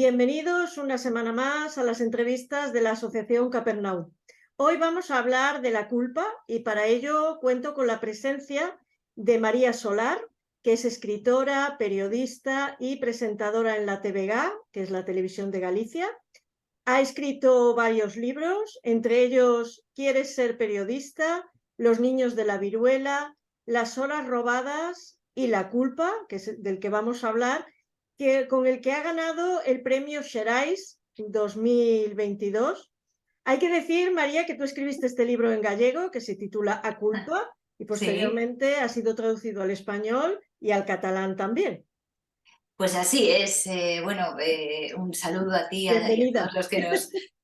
Bienvenidos una semana más a las entrevistas de la Asociación Capernaum. Hoy vamos a hablar de la culpa y para ello cuento con la presencia de María Solar, que es escritora, periodista y presentadora en la TVG, que es la Televisión de Galicia. Ha escrito varios libros, entre ellos ¿Quieres ser periodista?, Los niños de la viruela, Las horas robadas y La culpa, que es del que vamos a hablar, con el que ha ganado el premio Xerais 2022. Hay que decir, María, que tú escribiste este libro en gallego, que se titula A culpa, y Sí, posteriormente ha sido traducido al español y al catalán también. pues así es. Un saludo a ti y a todos Bienvenida.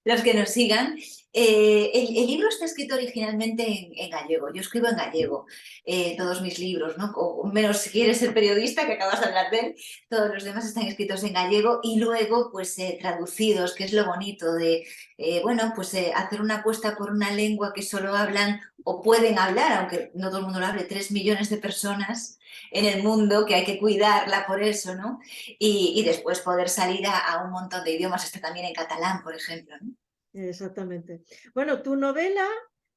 los que nos sigan. El libro está escrito originalmente en gallego. Yo escribo en gallego todos mis libros, ¿no? O menos si quieres ser periodista, que acabas de hablar de él, todos los demás están escritos en gallego y luego pues traducidos, que es lo bonito de, hacer una apuesta por una lengua que solo hablan o pueden hablar, aunque no todo el mundo lo hable, 3 millones de personas en el mundo, que hay que cuidarla por eso, ¿no? Y después poder salir a un montón de idiomas, está también en catalán, por ejemplo, ¿no? Exactamente. Bueno, tu novela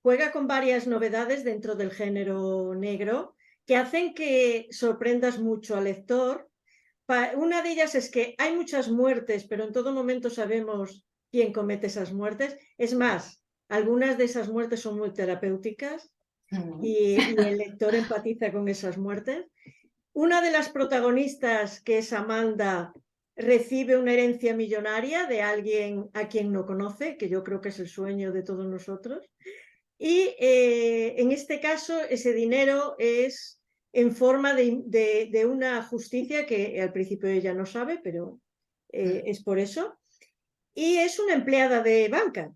juega con varias novedades dentro del género negro que hacen que sorprendas mucho al lector. Una de ellas es que hay muchas muertes, pero en todo momento sabemos quién comete esas muertes. Es más, algunas de esas muertes son muy terapéuticas Mm. y el lector empatiza con esas muertes. Una de las protagonistas, que es Amanda, recibe una herencia millonaria de alguien a quien no conoce, que yo creo que es el sueño de todos nosotros. Y en este caso, ese dinero es en forma de una justicia que al principio ella no sabe, pero es por eso. Y es una empleada de banca.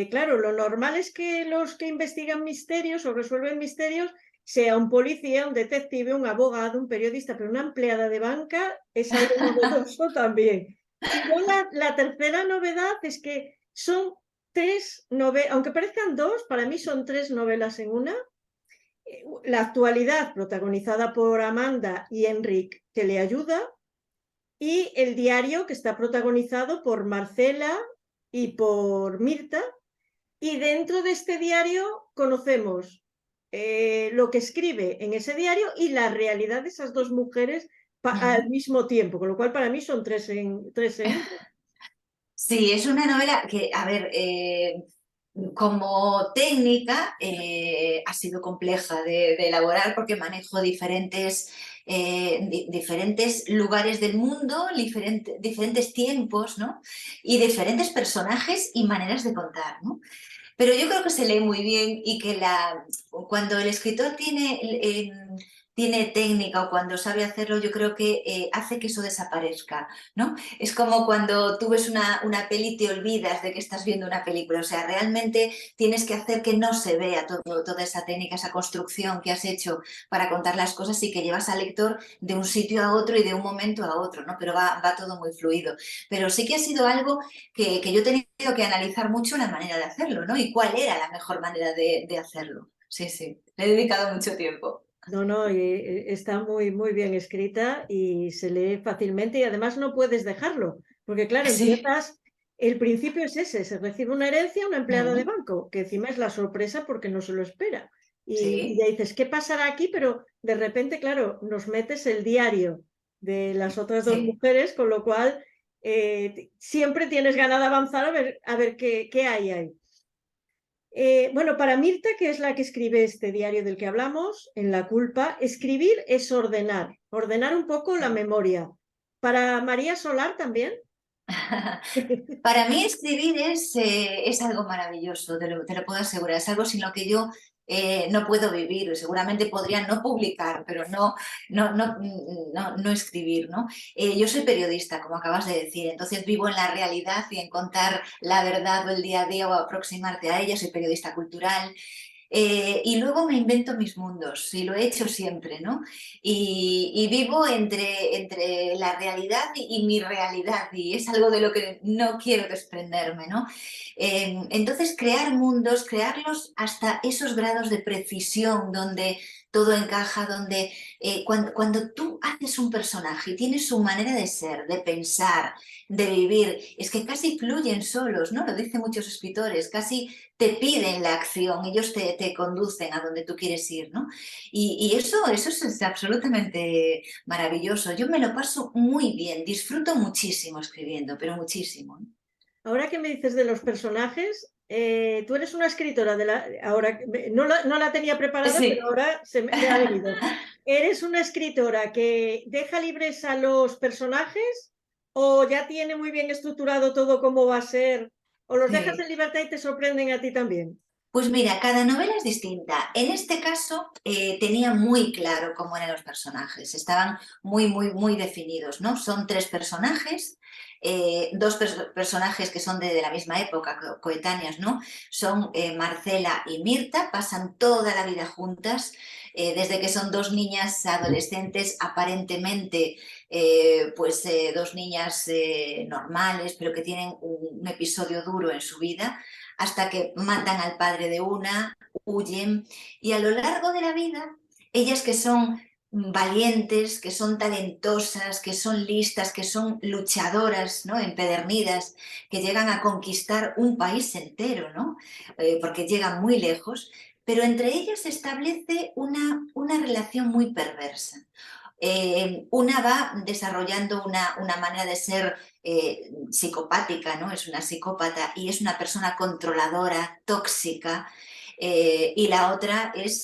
Claro, lo normal es que los que investigan misterios o resuelven misterios sea un policía, un detective, un abogado, un periodista, pero una empleada de banca es algo novedoso también. Y luego la tercera novedad es que son tres novelas, aunque parezcan dos, para mí son tres novelas en una. La actualidad, protagonizada por Amanda y Enric, que le ayuda, y el diario, que está protagonizado por Marcela y por Mirta, y dentro de este diario conocemos lo que escribe en ese diario y la realidad de esas dos mujeres al mismo tiempo, con lo cual para mí son tres en uno. Sí, es una novela que, a ver, como técnica ha sido compleja de elaborar porque manejo diferentes lugares del mundo, diferentes tiempos, ¿no? Y diferentes personajes y maneras de contar, ¿no? Pero yo creo que se lee muy bien y que cuando el escritor tiene técnica o cuando sabe hacerlo, yo creo que hace que eso desaparezca, ¿no? Es como cuando tú ves una peli y te olvidas de que estás viendo una película. O sea, realmente tienes que hacer que no se vea toda esa técnica, esa construcción que has hecho para contar las cosas y que llevas al lector de un sitio a otro y de un momento a otro, ¿no? Pero va todo muy fluido. Pero sí que ha sido algo que yo he tenido que analizar mucho la manera de hacerlo, ¿no? Y cuál era la mejor manera de hacerlo. Sí, sí, le he dedicado mucho tiempo. No, no, está muy, muy bien escrita y se lee fácilmente y además no puedes dejarlo, porque claro, Sí. empiezas, el principio es ese, se recibe una herencia, una empleada de Mm. banco, que encima es la sorpresa porque no se lo espera. Y Sí, ya dices, ¿qué pasará aquí? Pero de repente, claro, nos metes el diario de las otras dos sí. mujeres, con lo cual siempre tienes ganas de avanzar a ver qué hay ahí. Bueno, para Mirta, que es la que escribe este diario del que hablamos, en La culpa, escribir es ordenar, ordenar un poco la memoria. Para María Solar también. Para mí escribir es algo maravilloso, te lo puedo asegurar. Es algo sin lo que yo no puedo vivir. Seguramente podría no publicar, pero no escribir, ¿no? Yo soy periodista, como acabas de decir, entonces vivo en la realidad y en contar la verdad o el día a día o aproximarte a ella. Soy periodista cultural. Y luego me invento mis mundos, y lo he hecho siempre, ¿no? Y vivo entre la realidad y mi realidad, y es algo de lo que no quiero desprenderme, ¿no? Entonces, crear mundos, crearlos hasta esos grados de precisión donde todo encaja, donde cuando tú haces un personaje y tienes su manera de ser, de pensar, de vivir, es que casi fluyen solos, ¿no? Lo dicen muchos escritores, casi te piden la acción, ellos te conducen a donde tú quieres ir, ¿no? Y eso es absolutamente maravilloso. Yo me lo paso muy bien, disfruto muchísimo escribiendo, pero muchísimo, ¿no? Ahora que me dices de los personajes, tú eres una escritora ahora no la tenía preparada, pero Sí. ahora me ha venido. ¿Eres una escritora que deja libres a los personajes o ya tiene muy bien estructurado todo cómo va a ser? ¿O los dejas Sí. en libertad y te sorprenden a ti también? Pues mira, cada novela es distinta. En este caso tenía muy claro cómo eran los personajes, estaban muy definidos, ¿no? Son tres personajes, dos personajes que son de la misma época, coetáneas, ¿no? Son Marcela y Mirta, pasan toda la vida juntas, desde que son dos niñas adolescentes, aparentemente dos niñas normales, pero que tienen un episodio duro en su vida, hasta que matan al padre de una, huyen, y a lo largo de la vida, ellas que son valientes, que son talentosas, que son listas, que son luchadoras, ¿no? Empedernidas, que llegan a conquistar un país entero, ¿no? Porque llegan muy lejos, pero entre ellas se establece una relación muy perversa. Una va desarrollando una manera de ser psicopática, ¿no? Es una psicópata y es una persona controladora, tóxica, y la otra es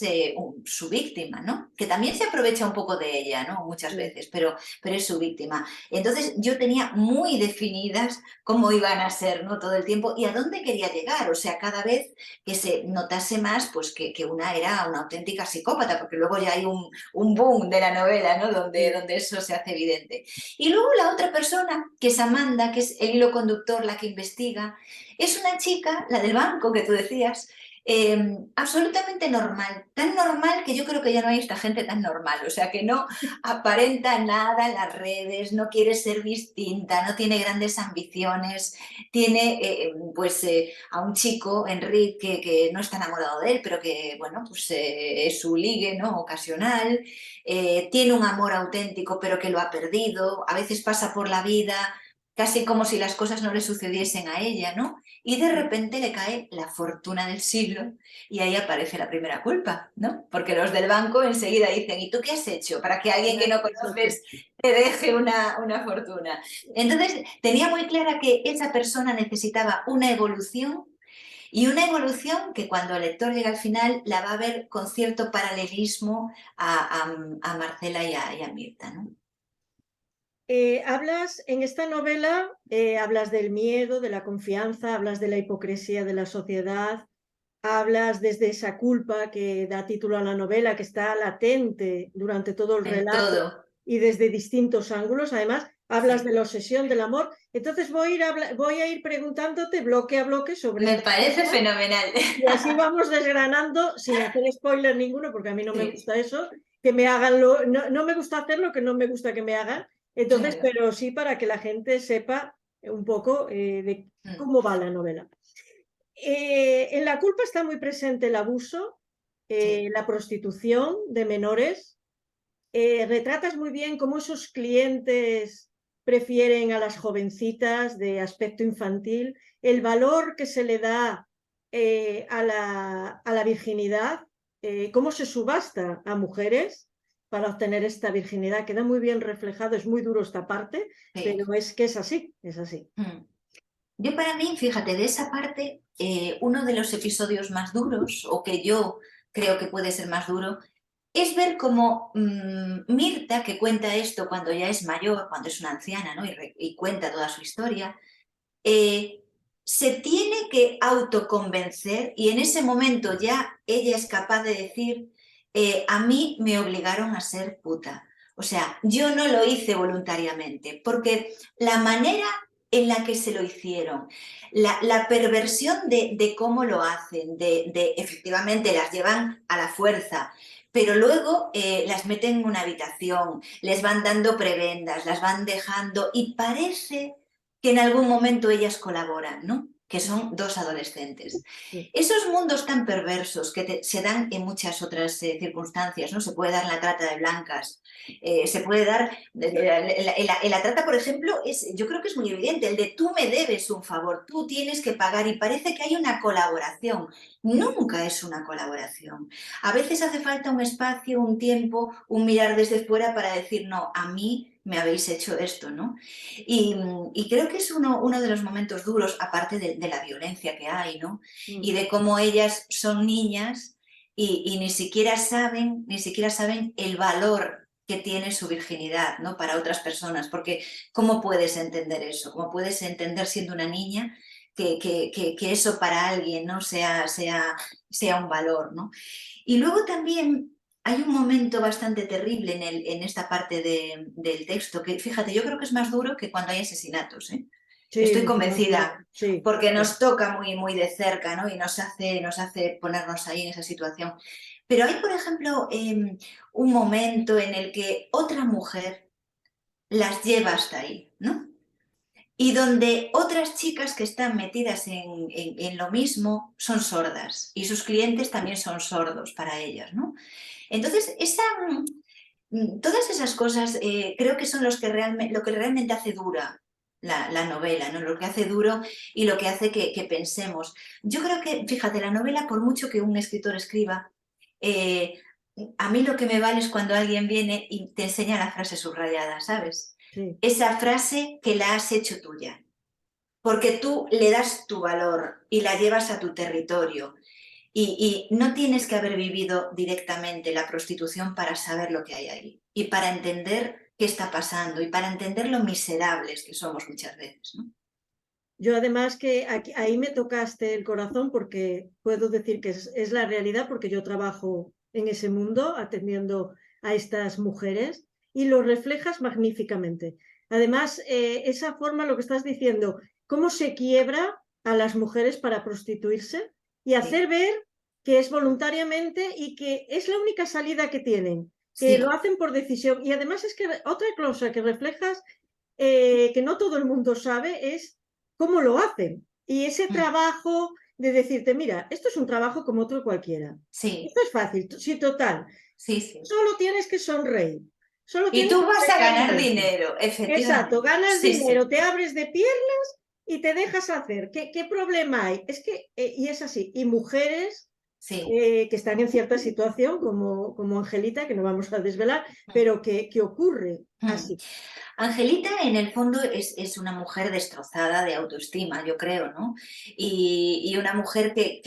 su víctima, ¿no? Que también se aprovecha un poco de ella, ¿no? Muchas Sí. veces, pero es su víctima. Entonces yo tenía muy definidas cómo iban a ser, ¿no? Todo el tiempo y a dónde quería llegar. O sea, cada vez que se notase más, pues que una era una auténtica psicópata, porque luego ya hay un boom de la novela, ¿no? Donde eso se hace evidente. Y luego la otra persona, que es Amanda, que es el hilo conductor, la que investiga, es una chica, la del banco que tú decías, absolutamente normal, tan normal que yo creo que ya no hay esta gente tan normal, o sea que no aparenta nada en las redes, no quiere ser distinta, no tiene grandes ambiciones, tiene a un chico, Enrique, que no está enamorado de él, pero que bueno, pues es su ligue, ¿no? Ocasional, tiene un amor auténtico pero que lo ha perdido, a veces pasa por la vida casi como si las cosas no le sucediesen a ella, ¿no? Y de repente le cae la fortuna del siglo y ahí aparece la primera culpa, ¿no? Porque los del banco enseguida dicen, ¿y tú qué has hecho para que alguien que no Exacto. conoces te deje una fortuna? Entonces tenía muy clara que esa persona necesitaba una evolución y una evolución que cuando el lector llega al final la va a ver con cierto paralelismo a Marcela y a Mirta, ¿no? Hablas en esta novela, hablas del miedo, de la confianza, hablas de la hipocresía de la sociedad, hablas desde esa culpa que da título a la novela, que está latente durante todo el En relato todo. y desde distintos ángulos. Además, hablas de Sí. la obsesión del amor. Entonces voy a ir preguntándote bloque a bloque sobre Me estas parece cosas fenomenal. y así vamos desgranando sin hacer spoiler ninguno, porque a mí no me Sí, gusta eso, que me hagan no me gusta hacer lo que no me gusta que me hagan. Entonces, claro. pero sí para que la gente sepa un poco de Mm, cómo va la novela. En la culpa está muy presente el abuso, sí, la prostitución de menores. Retratas muy bien cómo esos clientes prefieren a las jovencitas de aspecto infantil, el valor que se le da a la virginidad, cómo se subasta a mujeres para obtener esta virginidad. Queda muy bien reflejado, es muy duro esta parte, sí. pero es que es así, es así. Mm. Yo para mí, fíjate, de esa parte, uno de los episodios más duros, o que yo creo que puede ser más duro, es ver cómo Mirta, que cuenta esto cuando ya es mayor, cuando es una anciana, ¿no? Y cuenta toda su historia, eh, se tiene que autoconvencer y en ese momento ya ella es capaz de decir, a mí me obligaron a ser puta. O sea, yo no lo hice voluntariamente, porque la manera en la que se lo hicieron, la perversión de cómo lo hacen, de efectivamente las llevan a la fuerza, pero luego las meten en una habitación, les van dando prebendas, las van dejando y parece que en algún momento ellas colaboran, ¿no? que son dos adolescentes. sí, Esos mundos tan perversos que se dan en muchas otras circunstancias, ¿no? Se puede dar en la trata de blancas, se puede dar... En la trata, por ejemplo, yo creo que es muy evidente, el de tú me debes un favor, tú tienes que pagar, y parece que hay una colaboración. Nunca es una colaboración. A veces hace falta un espacio, un tiempo, un mirar desde fuera para decir, no, a mí me habéis hecho esto, ¿no? Y creo que es uno de los momentos duros, aparte de la violencia que hay, ¿no? mm, Y de cómo ellas son niñas y ni siquiera saben el valor que tiene su virginidad, ¿no? Para otras personas, porque ¿cómo puedes entender eso? ¿Cómo puedes entender siendo una niña que eso para alguien, ¿no? sea un valor, ¿no? Y luego también hay un momento bastante terrible en esta parte del texto, que fíjate, yo creo que es más duro que cuando hay asesinatos, ¿eh? sí, Estoy mucho más duro, convencida, sí, porque sí, nos toca muy, muy de cerca, ¿no? Y nos hace ponernos ahí en esa situación. Pero hay, por ejemplo, un momento en el que otra mujer las lleva hasta ahí, ¿no? Y donde otras chicas que están metidas en lo mismo son sordas y sus clientes también son sordos para ellas, ¿no? Entonces, todas esas cosas creo que son lo que realmente hace dura la novela, ¿no? Lo que hace duro y lo que hace que pensemos. Yo creo que, fíjate, la novela, por mucho que un escritor escriba, eh, a mí lo que me vale es cuando alguien viene y te enseña la frase subrayada, ¿sabes? sí. Esa frase que la has hecho tuya, porque tú le das tu valor y la llevas a tu territorio. Y no tienes que haber vivido directamente la prostitución para saber lo que hay ahí y para entender qué está pasando y para entender lo miserables que somos muchas veces, ¿no? Yo además que ahí me tocaste el corazón porque puedo decir que es la realidad porque yo trabajo en ese mundo atendiendo a estas mujeres y lo reflejas magníficamente. Además, esa forma, lo que estás diciendo, cómo se quiebra a las mujeres para prostituirse y Sí, hacer ver que es voluntariamente y que es la única salida que tienen, que lo sí, hacen por decisión. Y además es que otra cosa que reflejas, que no todo el mundo sabe, es cómo lo hacen. Y ese mm, trabajo de decirte, mira, esto es un trabajo como otro cualquiera. sí, Esto es fácil, sí, total. sí, sí. Solo tienes que sonreír. Solo Y tienes tú que vas a ganar regañarte. dinero, Exacto, efectivamente. ganas Sí, dinero, sí. te abres de piernas y te dejas hacer. ¿Qué problema hay? Es que, y es así, y mujeres Sí. que están en cierta situación, como Angelita, que no vamos a desvelar, pero que ocurre Mm. así. Angelita, en el fondo, es una mujer destrozada de autoestima, yo creo, ¿no? Y una mujer que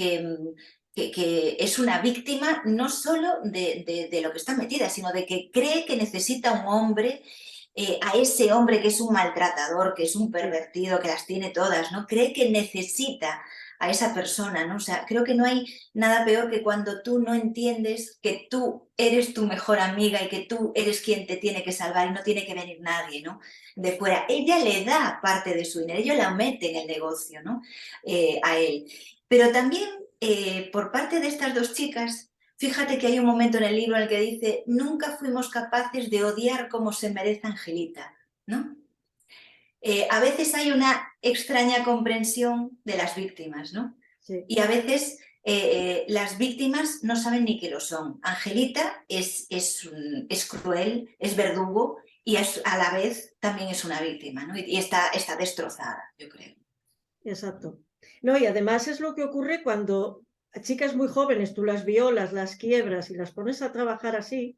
es una víctima no solo de lo que está metida, sino de que cree que necesita un hombre, a ese hombre que es un maltratador, que es un Sí, pervertido, que las tiene todas, ¿no? Cree que necesita a esa persona, ¿no? O sea, creo que no hay nada peor que cuando tú no entiendes que tú eres tu mejor amiga y que tú eres quien te tiene que salvar y no tiene que venir nadie, ¿no? De fuera. Ella le da parte de su dinero, ella la mete en el negocio, ¿no? A él. Pero también por parte de estas dos chicas, fíjate que hay un momento en el libro en el que dice, nunca fuimos capaces de odiar como se merece Angelita, ¿no? A veces hay una extraña comprensión de las víctimas, ¿no? sí. Y a veces las víctimas no saben ni que lo son. Angelita es cruel, es verdugo y a la vez también es una víctima, ¿no? Y está destrozada, yo creo. Exacto. No, y además es lo que ocurre cuando a chicas muy jóvenes tú las violas, las quiebras y las pones a trabajar así,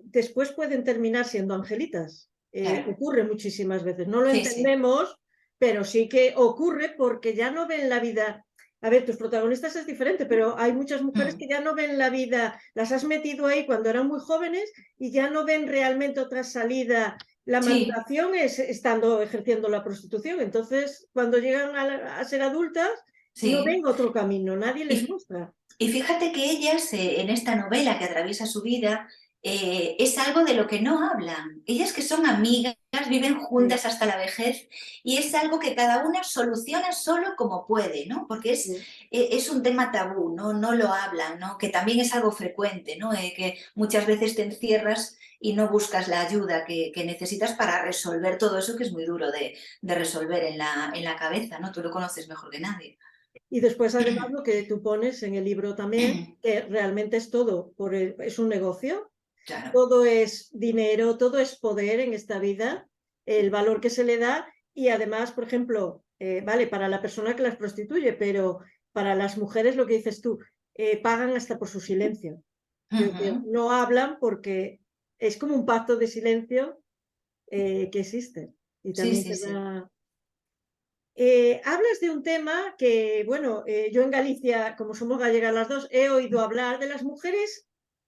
después pueden terminar siendo angelitas. Claro. Ocurre muchísimas veces. No lo Sí, sí. entendemos, pero sí que ocurre porque ya no ven la vida. A ver, tus protagonistas es diferente, pero hay muchas mujeres Mm. que ya no ven la vida, las has metido ahí cuando eran muy jóvenes y ya no ven realmente otra salida. La Sí. maduración es estando ejerciendo la prostitución. Entonces, cuando llegan a ser adultas, no Sí. ven otro camino, nadie les Y, muestra. y fíjate que ellas, en esta novela que atraviesa su vida, es algo de lo que no hablan. Ellas que son amigas personas viven juntas hasta la vejez y es algo que cada una soluciona solo como puede, ¿no? Porque es un tema tabú, ¿no? No lo hablan, ¿no? Que también es algo frecuente, ¿no? Que muchas veces te encierras y no buscas la ayuda que necesitas para resolver todo eso que es muy duro de resolver en la cabeza, ¿no? Tú lo conoces mejor que nadie. Y después, además, lo que tú pones en el libro también, que realmente es todo, es un negocio, Claro. todo es dinero, todo es poder en esta vida, el valor que se le da y además, por ejemplo, vale, para la persona que las prostituye, pero para las mujeres lo que dices tú, pagan hasta por su silencio. Es decir, no hablan porque es como un pacto de silencio que existe y Sí, también sí, te sí. da... hablas de un tema que, bueno, yo en Galicia, como somos gallegas las dos, he oído hablar de las mujeres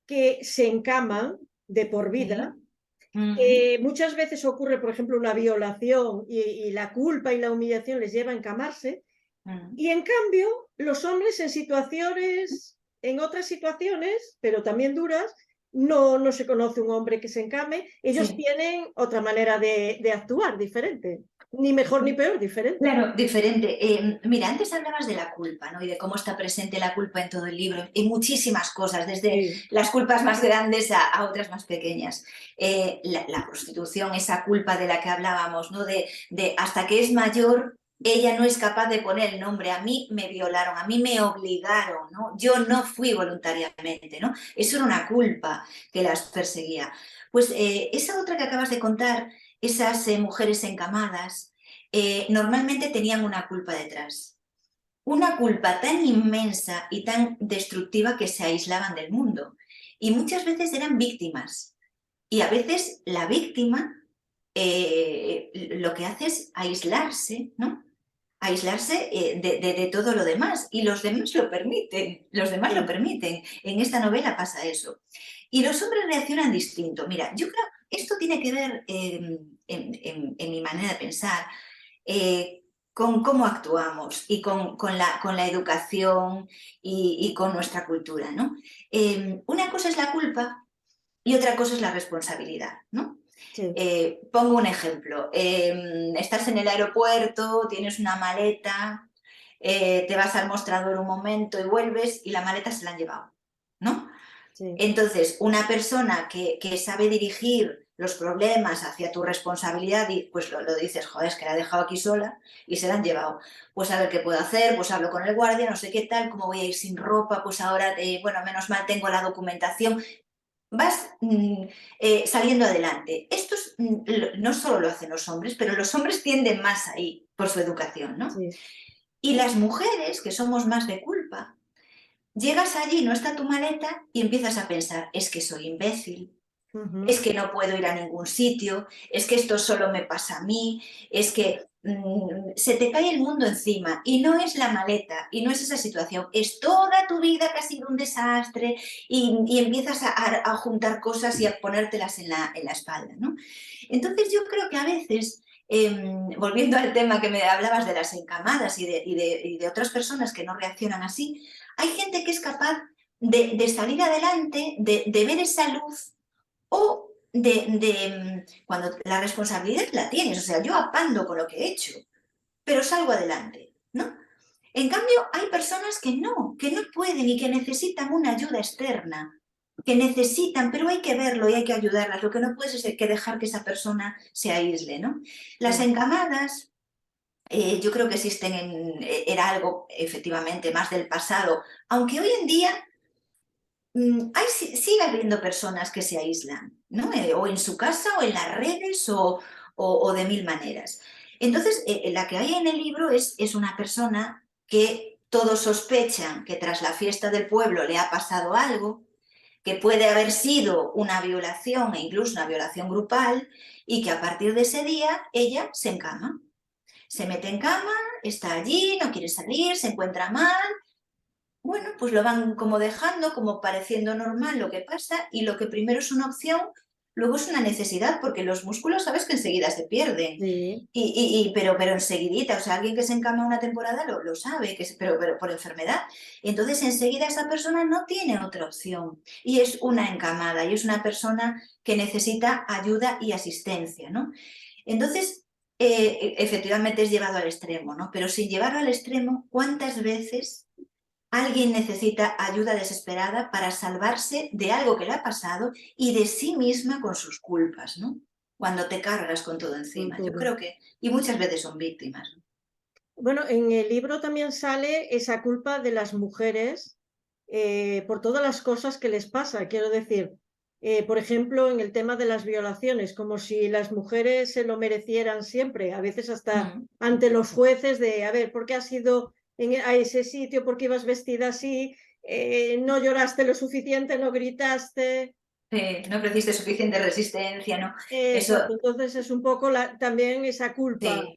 que se encaman de por vida. Sí. Ujú. Muchas veces ocurre, por ejemplo, una violación y la culpa y la humillación les lleva a encamarse. Ujú. Y en cambio, los hombres en situaciones, en otras situaciones, pero también duras, no se conoce un hombre que se encame. Ellos Sí. tienen otra manera de actuar diferente. Ni mejor ni peor, diferente. Claro, diferente. Mira, antes hablabas de la culpa, ¿no? Y de cómo está presente la culpa en todo el libro, en muchísimas cosas, desde Sí. las culpas más grandes a otras más pequeñas. La prostitución, esa culpa de la que hablábamos, ¿no? De hasta que es mayor, ella no es capaz de poner el nombre. A mí me violaron, a mí me obligaron, ¿no? Yo no fui voluntariamente, ¿no? Eso era una culpa que las perseguía. Pues esa otra que acabas de contar, esas mujeres encamadas, normalmente tenían una culpa detrás. Una culpa tan inmensa y tan destructiva que se aislaban del mundo. Y muchas veces eran víctimas. Y a veces la víctima lo que hace es aislarse, ¿no? Aislarse de todo lo demás. Y los demás lo permiten. Los demás lo Sí. permiten. En esta novela pasa eso. Y los hombres reaccionan distinto. Mira, yo creo esto tiene que ver en mi manera de pensar con cómo actuamos y con la educación y con nuestra cultura, ¿no? Una cosa es la culpa y otra cosa es la responsabilidad, ¿no? Sí. Pongo un ejemplo. Estás en el aeropuerto, tienes una maleta, te vas al mostrador un momento y vuelves y la maleta se la han llevado, ¿no? Sí. Entonces, una persona que sabe dirigir los problemas hacia tu responsabilidad, pues lo dices, joder, es que la he dejado aquí sola y se la han llevado. Pues a ver qué puedo hacer, pues hablo con el guardia, no sé qué tal, cómo voy a ir sin ropa, pues ahora, bueno, menos mal tengo la documentación. Vas saliendo adelante. Esto no solo lo hacen los hombres, pero los hombres tienden más ahí por su educación, ¿no? Sí. Y las mujeres, que somos más de culpa, llegas allí, no está tu maleta y empiezas a pensar, es que soy imbécil, es Ujú. que no puedo ir a ningún sitio, es que esto solo me pasa a mí, es que se te cae el mundo encima y no es la maleta y no es esa situación, es toda tu vida que ha sido un desastre y empiezas a juntar cosas y a ponértelas en la espalda, ¿no? Entonces yo creo que a veces, volviendo al tema que me hablabas de las encamadas y de otras personas que no reaccionan así, hay gente que es capaz de salir adelante, de ver esa luz o cuando la responsabilidad la tienes, o sea, yo apando con lo que he hecho, pero salgo adelante, ¿no? En cambio, hay personas que no pueden y que necesitan una ayuda externa, que necesitan, pero hay que verlo y hay que ayudarlas. Lo que no puedes es que dejar que esa persona se aísle, ¿no? Las Claro. encamadas, yo creo que era algo efectivamente más del pasado, aunque hoy en día sigue habiendo personas que se aíslan, ¿no? O en su casa o en las redes o de mil maneras. Entonces, la que hay en el libro es una persona que todos sospechan que tras la fiesta del pueblo le ha pasado algo, que puede haber sido una violación e incluso una violación grupal y que a partir de ese día ella se encama. Se mete en cama, está allí, no quiere salir, se encuentra mal. Bueno, pues lo van como dejando, como pareciendo normal lo que pasa y lo que primero es una opción, luego es una necesidad porque los músculos sabes que enseguida se pierden. Sí. Pero enseguidita, o sea, alguien que se encama una temporada lo sabe, pero por enfermedad. Entonces enseguida esa persona no tiene otra opción y es una encamada y es una persona que necesita ayuda y asistencia, ¿no? Entonces, efectivamente es llevado al extremo, ¿no? Pero sin llevarlo al extremo, ¿cuántas veces alguien necesita ayuda desesperada para salvarse de algo que le ha pasado y de sí misma con sus culpas, ¿no? Cuando te cargas con todo con encima. Yo todo. creo que, y muchas veces son víctimas, ¿no? Bueno, en el libro también sale esa culpa de las mujeres por todas las cosas que les pasa. Quiero decir, por ejemplo, en el tema de las violaciones, como si las mujeres se lo merecieran siempre, a veces hasta Mm. ante los jueces de, a ver, ¿por qué has ido a ese sitio? ¿Por qué ibas vestida así? No lloraste lo suficiente, no gritaste. No ofreciste suficiente resistencia, ¿no? Eso, Exacto, entonces es un poco también esa culpa. sí.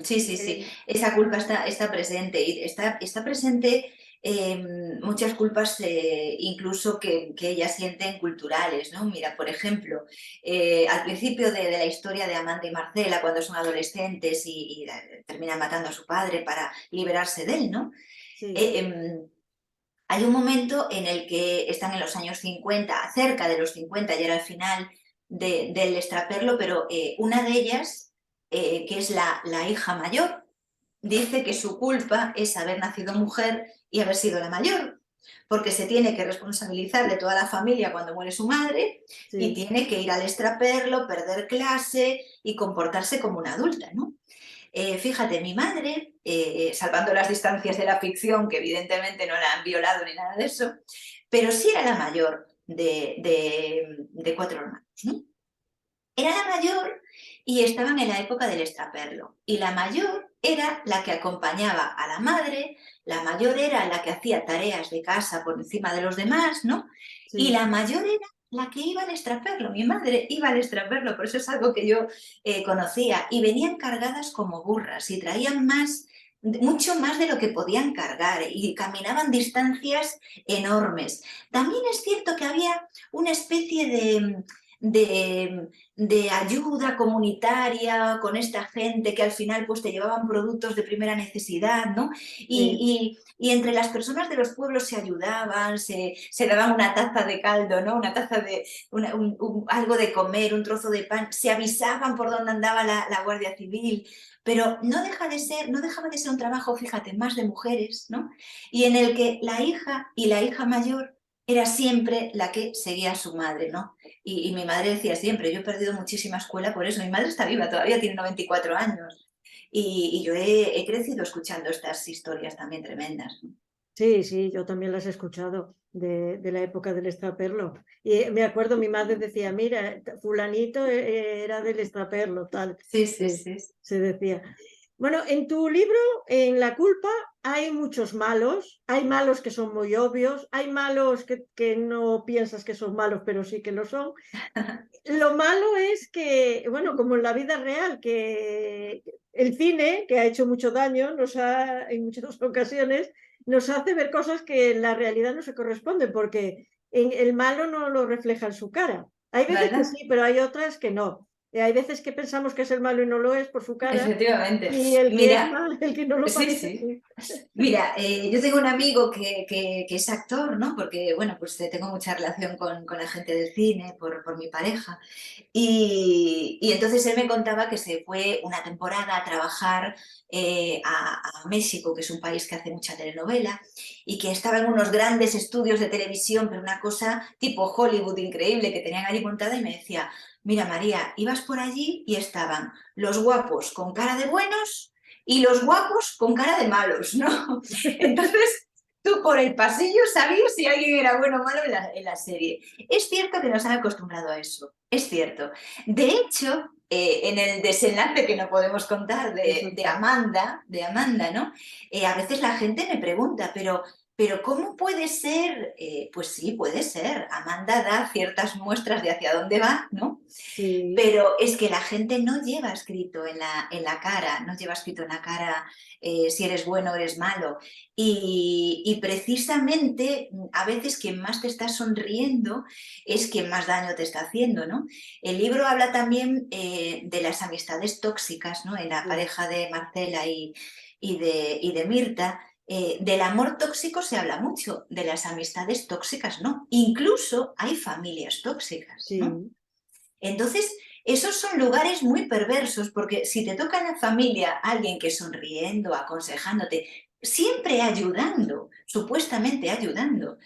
Sí, sí, sí. eh, Esa culpa está presente y está presente muchas culpas incluso que ellas sienten culturales, ¿no? Mira, por ejemplo, al principio de la historia de Amanda y Marcela, cuando son adolescentes y terminan matando a su padre para liberarse de él, ¿no? sí, Eh, em, Hay un momento en el que están en los años 50, cerca de los 50, ya era el final del extraperlo, pero una de ellas, que es la hija mayor, dice que su culpa es haber nacido mujer y haber sido la mayor, porque se tiene que responsabilizar de toda la familia cuando muere su madre y sí. tiene que ir al extraperlo, perder clase y comportarse como una adulta, ¿no? Fíjate, mi madre, salvando las distancias de la ficción, que evidentemente no la han violado ni nada de eso, pero sí era la mayor de 4 hermanos, ¿no? Era la mayor y estaban en la época del extraperlo. Y la mayor era la que acompañaba a la madre, la mayor era la que hacía tareas de casa por encima de los demás, ¿no? Y Sí, la mayor era la que iba al extraperlo. Mi madre iba al extraperlo, por eso es algo que yo conocía. Y venían cargadas como burras y traían más, mucho más de lo que podían cargar y caminaban distancias enormes. También es cierto que había una especie de, de ayuda comunitaria con esta gente que al final pues te llevaban productos de primera necesidad, ¿no? sí. Y entre las personas de los pueblos se ayudaban, se daban una taza de caldo, ¿no? Una taza de algo de comer, un trozo de pan, se avisaban por dónde andaba la Guardia Civil, pero no dejaba de ser un trabajo, fíjate, más de mujeres, ¿no? Y en el que la hija y la hija mayor era siempre la que seguía a su madre, ¿no? Y mi madre decía siempre, yo he perdido muchísima escuela por eso. Mi madre está viva todavía, tiene 94 años. Y yo he crecido escuchando estas historias también tremendas, ¿no? Sí, sí, yo también las he escuchado de la época del extraperlo. Y me acuerdo, mi madre decía, mira, fulanito era del extraperlo, tal, Sí, sí, se, sí. se decía. Bueno, en tu libro, en La culpa, hay muchos malos. Hay malos que son muy obvios, hay malos que no piensas que son malos, pero sí que lo son. Lo malo es que, bueno, como en la vida real, que el cine, que ha hecho mucho daño, en muchas ocasiones, nos hace ver cosas que en la realidad no se corresponden, porque el malo no lo refleja en su cara. Hay veces que ¿Verdad? sí, pero hay otras que no. Hay veces que pensamos que es el malo y no lo es por su cara, Efectivamente. y el que es Mira, malo, el que no lo sí, parece, sí. sí. Mira, yo tengo un amigo que es actor, ¿no? Porque, bueno, pues tengo mucha relación con la gente del cine por mi pareja. Y entonces él me contaba que se fue una temporada a trabajar a México, que es un país que hace mucha telenovela, y que estaba en unos grandes estudios de televisión, pero una cosa tipo Hollywood increíble que tenían allí montada, y me decía, mira María, ibas por allí y estaban los guapos con cara de buenos y los guapos con cara de malos, ¿no? Entonces, tú por el pasillo sabías si alguien era bueno o malo en la serie. Es cierto que nos han acostumbrado a eso, es cierto. De hecho, en el desenlace que no podemos contar Exacto. de Amanda, ¿no? A veces la gente me pregunta, pero ¿cómo puede ser? Pues sí, puede ser. Amanda da ciertas muestras de hacia dónde va, ¿no? Sí, Pero es que la gente no lleva escrito en la cara, no lleva escrito en la cara si eres bueno o eres malo. Y precisamente a veces quien más te está sonriendo es quien más daño te está haciendo, ¿no? El libro habla también de las amistades tóxicas, ¿no? En la sí, pareja de Marcela y de Mirta. Del amor tóxico se habla mucho, de las amistades tóxicas no. Incluso hay familias tóxicas, ¿no? sí, Entonces, esos son lugares muy perversos, porque si te toca en la familia alguien que sonriendo, aconsejándote, siempre ayudando, supuestamente ayudando,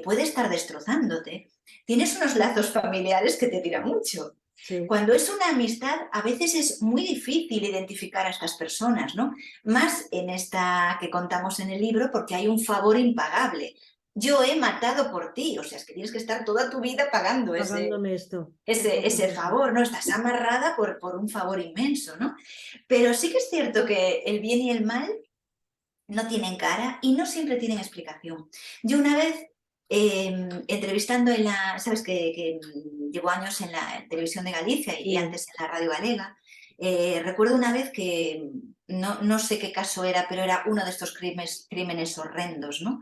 puede estar destrozándote, tienes unos lazos familiares que te tiran mucho. Sí, Cuando es una amistad, a veces es muy difícil identificar a estas personas, ¿no? Más en esta que contamos en el libro, porque hay un favor impagable. Yo he matado por ti, o sea, es que tienes que estar toda tu vida pagando pagándome esto. ese favor, ¿no? Estás amarrada por un favor inmenso, ¿no? Pero sí que es cierto que el bien y el mal no tienen cara y no siempre tienen explicación. Yo una vez, entrevistando en la, sabes que llevo años en la televisión de Galicia y Sí, antes en la radio galega, recuerdo una vez que, no sé qué caso era, pero era uno de estos crímenes horrendos, ¿no?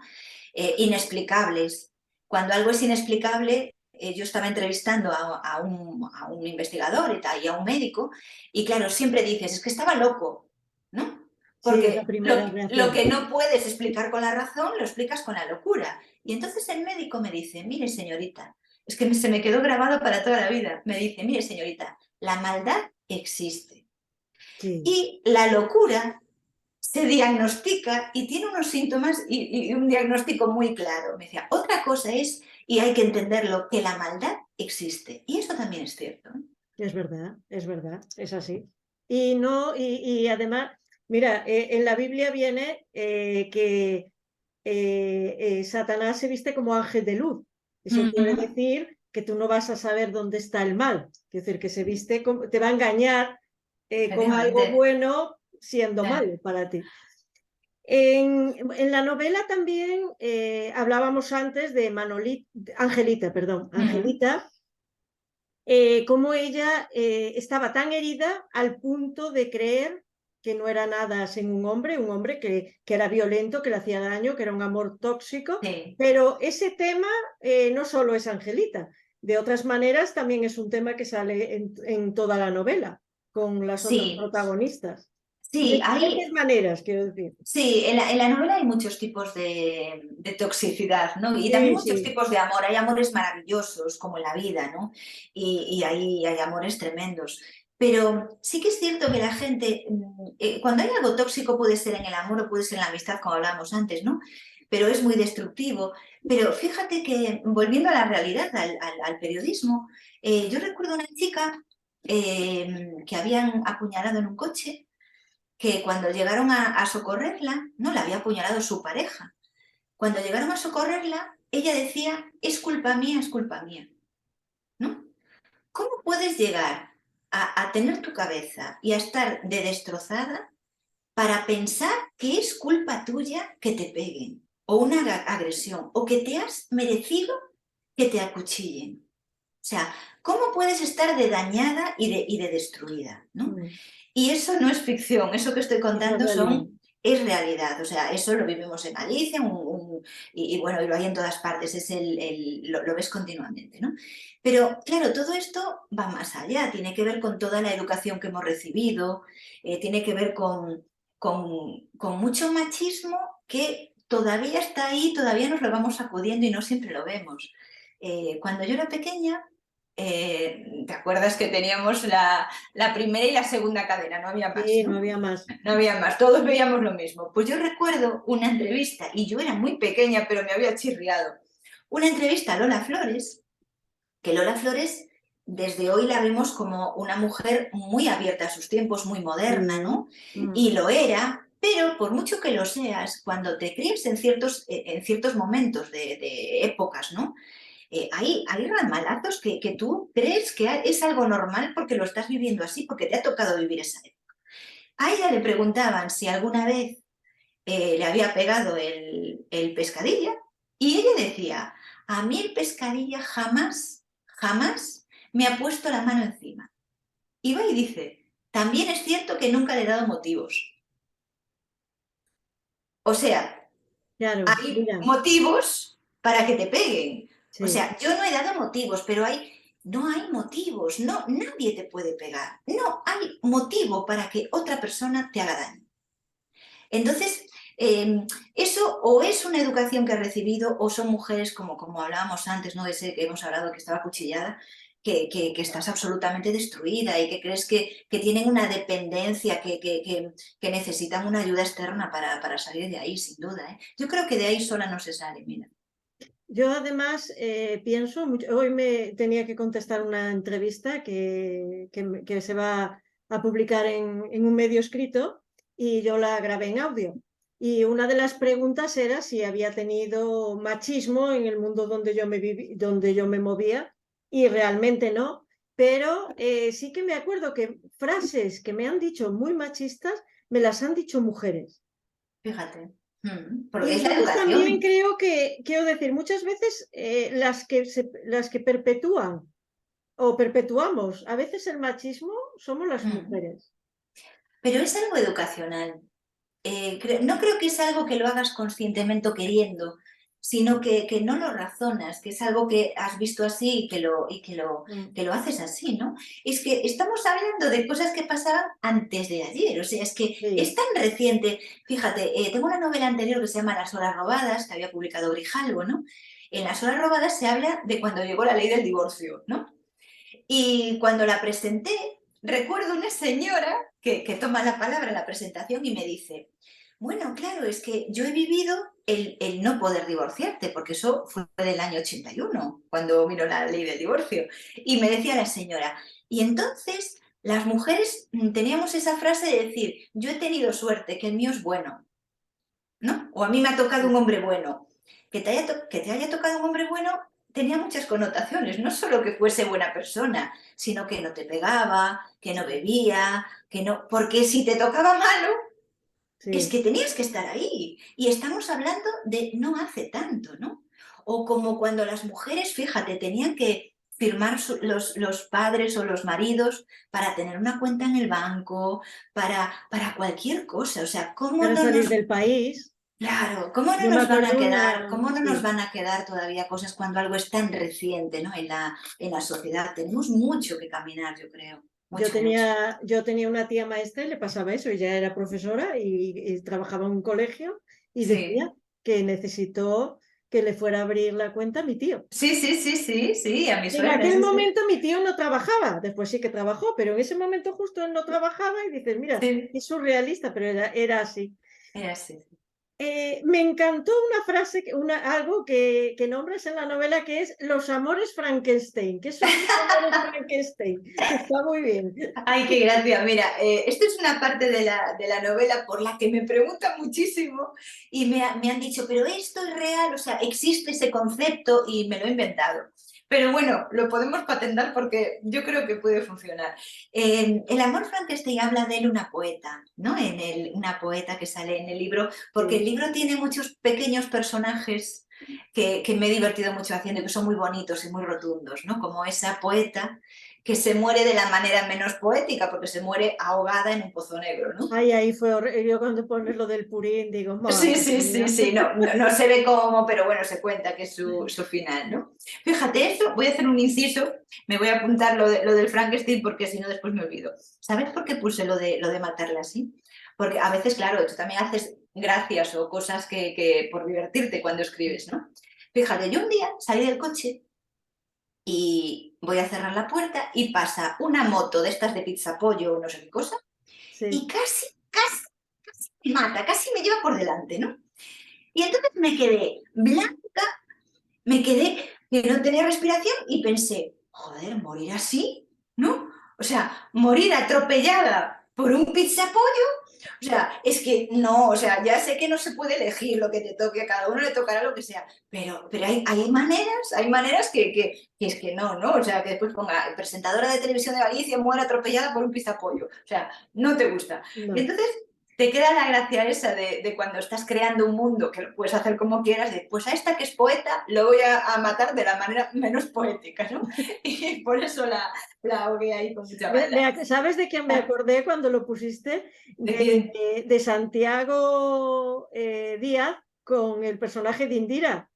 Inexplicables. Cuando algo es inexplicable, yo estaba entrevistando a un investigador y a un médico, y claro, siempre dices, es que estaba loco, ¿no? sí, es la Porque primera lo reacción. que no puedes explicar con la razón, lo explicas con la locura. Y entonces el médico me dice, mire señorita, es que se me quedó grabado para toda la vida, me dice, mire señorita, la maldad existe. Sí. Y la locura se diagnostica y tiene unos síntomas y un diagnóstico muy claro. Me decía, otra cosa es, y hay que entenderlo, que la maldad existe. Y eso también es cierto, ¿eh? Es verdad, es así. Y no, y además, mira, en la Biblia viene que Satanás se viste como ángel de luz. Eso quiere Ujú. decir que tú no vas a saber dónde está el mal. Es decir, que se viste como, te va a engañar con algo Efectivamente. bueno siendo malo para ti. En la novela también hablábamos antes de Angelita, perdón, Ujú. Angelita, cómo ella estaba tan herida al punto de creer que no era nada sin un hombre que era violento, que le hacía daño, que era un amor tóxico, Sí. pero ese tema no solo es Angelita, de otras maneras también es un tema que sale en toda la novela, con las otras Sí, protagonistas. De sí, diferentes maneras, quiero decir. sí, en la novela hay muchos tipos de toxicidad, ¿no? Y también Sí, muchos sí, tipos de amor. Hay amores maravillosos, como en la vida, ¿no? Y hay amores tremendos. Pero sí que es cierto que la gente, cuando hay algo tóxico puede ser en el amor o puede ser en la amistad, como hablábamos antes, ¿no? Pero es muy destructivo. Pero fíjate que, volviendo a la realidad, al periodismo, yo recuerdo una chica que habían apuñalado en un coche, que cuando llegaron a socorrerla, no la había apuñalado su pareja. Cuando llegaron a socorrerla, ella decía, es culpa mía, ¿no? ¿Cómo puedes llegar a tener tu cabeza y a estar de destrozada para pensar que es culpa tuya que te peguen o una agresión o que te has merecido que te acuchillen? O sea, ¿cómo puedes estar de dañada y de destruida, ¿no? mm, Y eso no es ficción, eso que estoy es la contando realidad. es realidad. O sea, eso lo vivimos en Galicia y bueno, y lo hay en todas partes, lo ves continuamente, ¿no? Pero claro, todo esto va más allá, tiene que ver con toda la educación que hemos recibido, tiene que ver con mucho machismo que todavía está ahí, todavía nos lo vamos sacudiendo y no siempre lo vemos. Cuando yo era pequeña, ¿te acuerdas que teníamos la primera y la segunda cadena? No había más, Sí, no ¿no? había más. No había más, todos veíamos lo mismo. Pues yo recuerdo una entrevista, y yo era muy pequeña, pero me había chirriado. Una entrevista a Lola Flores, que Lola Flores desde hoy la vemos como una mujer muy abierta a sus tiempos, muy moderna, Sí, ¿no? mm, Y lo era, pero por mucho que lo seas, cuando te crías en ciertos momentos de épocas, ¿no? Hay ramalazos que tú crees que es algo normal porque lo estás viviendo así, porque te ha tocado vivir esa época. A ella le preguntaban si alguna vez le había pegado el pescadilla y ella decía, a mí el pescadilla jamás, jamás me ha puesto la mano encima. Y va y dice, también es cierto que nunca le he dado motivos. O sea, claro, hay mira, motivos para que te peguen. O sí. sea, yo no he dado motivos, pero no hay motivos, no, nadie te puede pegar. No hay motivo para que otra persona te haga daño. Entonces, eso o es una educación que ha recibido o son mujeres como hablábamos antes, ¿no? Ese que hemos hablado que estaba acuchillada, que estás absolutamente destruida y que crees que tienen una dependencia, que necesitan una ayuda externa para salir de ahí, sin duda, ¿eh? Yo creo que de ahí sola no se sale, mira. Yo además pienso, hoy me tenía que contestar una entrevista que se va a publicar en un medio escrito y yo la grabé en audio. Y una de las preguntas era si había tenido machismo en el mundo donde yo me movía y realmente no. Pero sí que me acuerdo que frases que me han dicho muy machistas me las han dicho mujeres. Fíjate, Y porque es la entonces también educación. creo que, quiero decir, muchas veces las que perpetúan o perpetuamos a veces el machismo somos las Mm. mujeres. Pero es algo educacional. No creo que es algo que lo hagas conscientemente o queriendo, sino que no lo razonas, que es algo que has visto así Mm. que lo haces así, ¿no? Es que estamos hablando de cosas que pasaban antes de ayer, o sea, es que es Sí, tan reciente. Fíjate, tengo una novela anterior que se llama Las horas robadas, que había publicado Grijalvo, ¿no? En Las horas robadas se habla de cuando llegó la ley del divorcio, ¿no? Y cuando la presenté, recuerdo una señora que toma la palabra en la presentación y me dice, bueno, claro, es que yo he vivido el no poder divorciarte, porque eso fue del año 81, cuando vino la ley del divorcio. Y me decía la señora, y entonces las mujeres teníamos esa frase de decir, yo he tenido suerte, que el mío es bueno, ¿no? O a mí me ha tocado un hombre bueno. Que te haya tocado un hombre bueno tenía muchas connotaciones, no solo que fuese buena persona, sino que no te pegaba, que no bebía, que no... Porque si te tocaba malo, es sí. que tenías que estar ahí. Y estamos hablando de no hace tanto, ¿no? O como cuando las mujeres, fíjate, tenían que firmar los padres o los maridos para tener una cuenta en el banco, para cualquier cosa. O sea, ¿cómo Para no salir nos... del país, Claro, ¿cómo no yo me nos van a acuerdo quedar, cómo no nos sí. van a quedar todavía cosas cuando algo es tan reciente, ¿no? En la sociedad? Tenemos mucho que caminar, yo creo. Mucho, mucho. Yo tenía una tía maestra y le pasaba eso, ella era profesora y trabajaba en un colegio y Sí. decía que necesitó que le fuera a abrir la cuenta a mi tío. Sí, sí, sí, sí, sí, a mi En suegra, aquel sí, sí. momento mi tío no trabajaba, después sí que trabajó, pero en ese momento justo él no trabajaba y dices, mira, Sí, es surrealista, pero era así. era así. Me encantó una frase, algo que nombras en la novela que es los amores Frankenstein. ¿Qué son los amores Frankenstein? Está muy bien. Ay, qué gracia. Mira, esto es una parte de la novela por la que me preguntan muchísimo y me han dicho, pero esto es real, o sea, existe ese concepto y me lo he inventado. Pero bueno, lo podemos patentar porque yo creo que puede funcionar. El amor Frankenstein habla de él una poeta, ¿no? Una poeta que sale en el libro, porque el Sí. libro tiene muchos pequeños personajes que me he divertido mucho haciendo y que son muy bonitos y muy rotundos, ¿no? Como esa poeta que se muere de la manera menos poética, porque se muere ahogada en un pozo negro, ¿no? Ay, ahí fue horrible. Yo cuando pones lo del purín digo, Sí, madre sí, sí, mía. sí, no, no, no se ve cómo, pero bueno, se cuenta que es su final, ¿no? Fíjate eso, voy a hacer un inciso, me voy a apuntar lo del Frankenstein porque si no después me olvido. ¿Sabes por qué puse lo de matarla así? Porque a veces, claro, tú también haces gracias o cosas que por divertirte cuando escribes, ¿no? Fíjate, yo un día salí del coche y voy a cerrar la puerta y pasa una moto de estas de pizza pollo o no sé qué cosa y Sí. casi me mata, casi me lleva por delante, ¿no? Y entonces me quedé blanca, me quedé que no tenía respiración y pensé, joder, morir así, ¿no? O sea, morir atropellada por un pizzapollo, o sea, es que no, o sea, ya sé que no se puede elegir lo que te toque, a cada uno le tocará lo que sea, pero hay maneras que es que no, ¿no? O sea, que después ponga presentadora de televisión de Galicia muere atropellada por un pizzapollo, o sea, no te gusta. Y No. entonces te queda la gracia esa de cuando estás creando un mundo que lo puedes hacer como quieras, de pues a esta que es poeta lo voy a matar de la manera menos poética, ¿no? Y por eso la ahogué ahí con mucha maldad. ¿Sabes de quién me acordé cuando lo pusiste? ¿De quién? De Santiago Díaz con el personaje de Indira.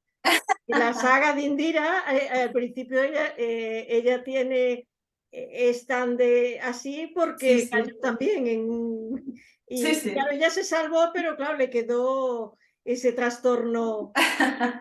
En la saga de Indira, al principio ella tiene, es tan de así Sí, porque cayó sí, también sí, y claro, sí. ella se salvó, pero claro, le quedó. ese trastorno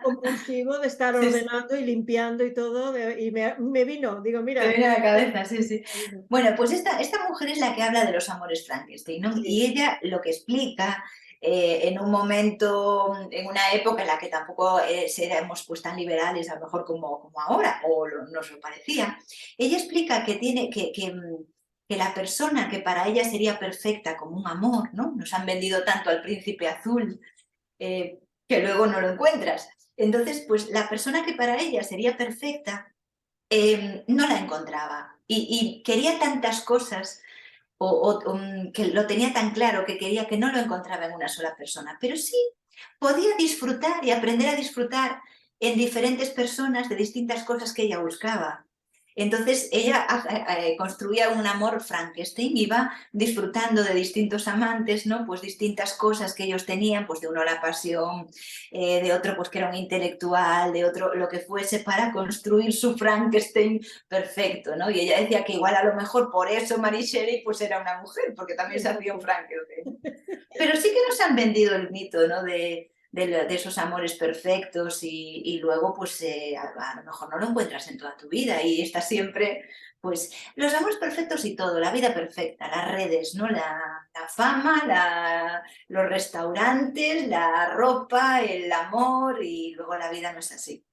compulsivo de estar Sí, sí. ordenando y limpiando y todo, y me vino, digo, Te mira, viene a la cabeza, sí, sí. me vino. Bueno, pues esta mujer es la que habla de los amores Frankenstein, ¿no? Sí, Y ella lo que explica en un momento, en una época en la que tampoco éramos pues tan liberales a lo mejor como ahora, o nos lo parecía, ella explica que tiene que la persona que para ella sería perfecta como un amor, ¿no? Nos han vendido tanto al príncipe azul que luego no lo encuentras. Entonces, pues la persona que para ella sería perfecta no la encontraba y quería tantas cosas que lo tenía tan claro que quería que no lo encontraba en una sola persona, pero sí podía disfrutar y aprender a disfrutar en diferentes personas de distintas cosas que ella buscaba. Entonces ella construía un amor Frankenstein, iba disfrutando de distintos amantes, ¿no? Pues distintas cosas que ellos tenían, pues de uno la pasión, de otro pues que era un intelectual, de otro lo que fuese para construir su Frankenstein perfecto, ¿no? Y ella decía que igual a lo mejor por eso Mary Shelley pues era una mujer, porque también se hacía un exacto. Frankenstein. Pero sí que nos han vendido el mito, ¿no? De esos amores perfectos y luego pues a lo mejor no lo encuentras en toda tu vida y estás siempre, pues los amores perfectos y todo, la vida perfecta, las redes, ¿no? La fama, los restaurantes, la ropa, el amor y luego la vida no es así,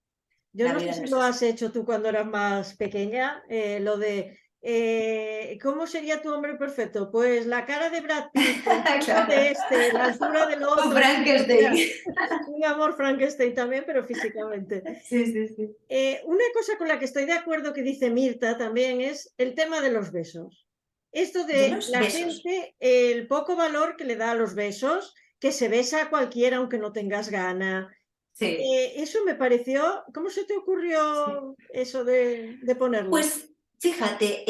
Yo la no sé vida no si es lo así. has hecho tú cuando eras más pequeña, lo de ¿cómo sería tu hombre perfecto? Pues la cara de Brad Pitt, el cuerpo de Claro, este, la altura del un otro, o sea, Frankenstein. un amor Frankenstein también, pero físicamente. Sí, sí, sí. Una cosa con la que estoy de acuerdo que dice Mirta también es el tema de los besos. Esto De de los la besos. gente, el poco valor que le da a los besos, que se besa a cualquiera aunque no tengas gana. Sí, Eso me pareció, ¿cómo se te sí. ocurrió eso de ponerlo? Pues fíjate,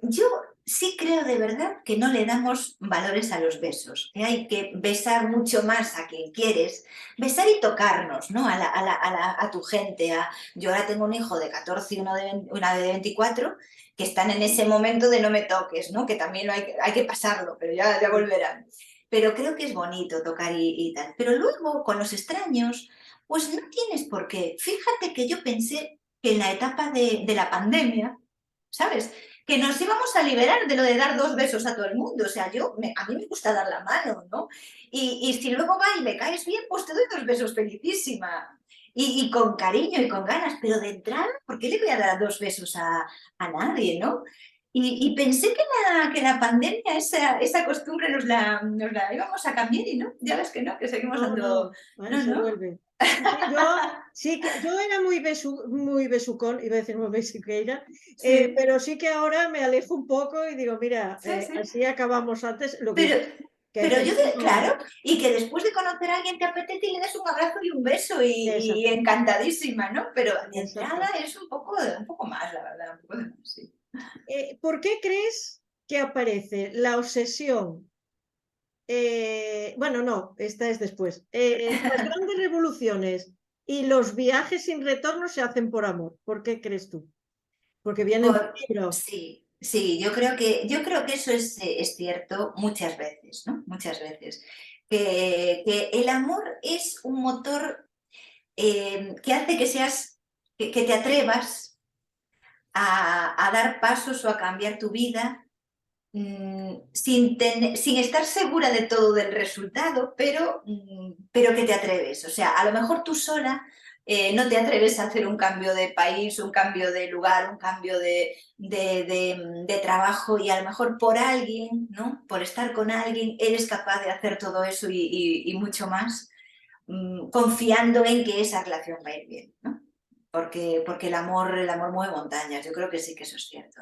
yo sí creo de verdad que no le damos valores a los besos, que hay que besar mucho más a quien quieres, besar y tocarnos, ¿no? A tu gente. Yo ahora tengo un hijo de 14 y una de 24 que están en ese momento de no me toques, ¿no? Que también hay que pasarlo, pero ya volverán. Pero creo que es bonito tocar y tal. Pero luego, con los extraños, pues no tienes por qué. Fíjate que yo pensé que en la etapa de la pandemia, ¿sabes? Que nos íbamos a liberar de lo de dar dos besos a todo el mundo. O sea, a mí me gusta dar la mano, ¿no? Y si luego va y le caes bien, pues te doy dos besos felicísima. Y con cariño y con ganas, pero de entrada, ¿por qué le voy a dar dos besos a nadie, no? Y pensé que la pandemia, esa costumbre nos la íbamos a cambiar y no, ya ves que no, que seguimos No, dando... no, No, se no. vuelve. Sí, yo sí que yo era muy besucón, iba a decir muy besuqueira, Sí, pero sí que ahora me alejo un poco y digo, mira, sí, sí. así acabamos antes, lo que Pero, dices, que hay pero gente que no. claro, y que después de conocer a alguien te apetece y le das un abrazo y un beso y Exacto, encantadísima, ¿no? Pero de entrada exacto. es un poco más, la verdad, un poco de más, sí. ¿Por qué crees que aparece la obsesión? Bueno, no, esta es después. Las grandes revoluciones y los viajes sin retorno se hacen por amor. ¿Por qué crees tú? Porque viene en tu libro. Sí, sí, yo creo que eso es cierto muchas veces, ¿no? Muchas veces. Que el amor es un motor que hace que que te atrevas a dar pasos o a cambiar tu vida sin estar segura de todo del resultado, pero que te atreves. O sea, a lo mejor tú sola no te atreves a hacer un cambio de país, un cambio de lugar, un cambio de trabajo y a lo mejor por alguien, ¿no? Por estar con alguien, eres capaz de hacer todo eso y mucho más, confiando en que esa relación va a ir bien, ¿no? Porque el amor mueve montañas. Yo creo que sí que eso es cierto.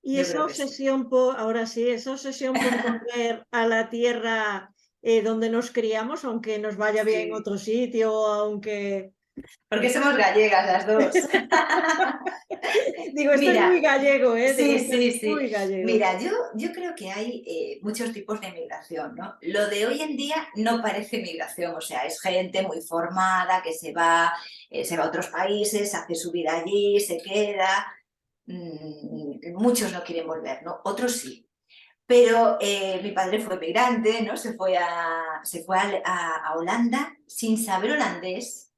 Y Yo esa creo que sí. obsesión por, ahora sí, esa obsesión por volver a la tierra donde nos criamos, aunque nos vaya bien en Sí. otro sitio, aunque... Porque somos gallegas las dos. Digo, esto es muy Mira, gallego, ¿eh? Digo, sí, esto es sí, sí. muy gallego. Mira, yo creo que hay muchos tipos de migración, ¿no? Lo de hoy en día no parece migración, o sea, es gente muy formada que se va a otros países, hace su vida allí, se queda. Muchos no quieren volver, ¿no? Otros sí. Pero mi padre fue migrante, ¿no? Se fue a Holanda sin saber holandés,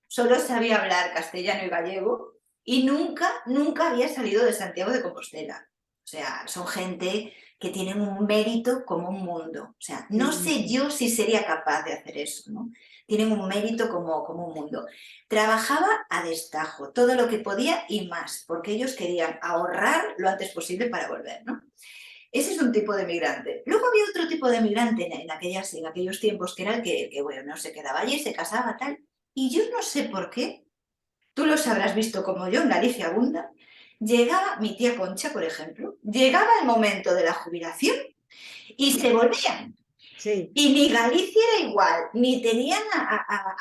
solo sabía hablar castellano y gallego y nunca había salido de Santiago de Compostela. O sea, son gente que tienen un mérito como un mundo. O sea, no sé yo si sería capaz de hacer eso, ¿no? Tienen un mérito como un mundo. Trabajaba a destajo, todo lo que podía y más, porque ellos querían ahorrar lo antes posible para volver, ¿no? Ese es un tipo de migrante. Luego había otro tipo de migrante en aquellos tiempos, que era el que, bueno, no se quedaba allí, se casaba, tal. Y yo no sé por qué, tú los habrás visto como yo en Galicia abunda, llegaba mi tía Concha, por ejemplo, llegaba el momento de la jubilación y se volvían. Sí. Y ni Galicia era igual, ni tenían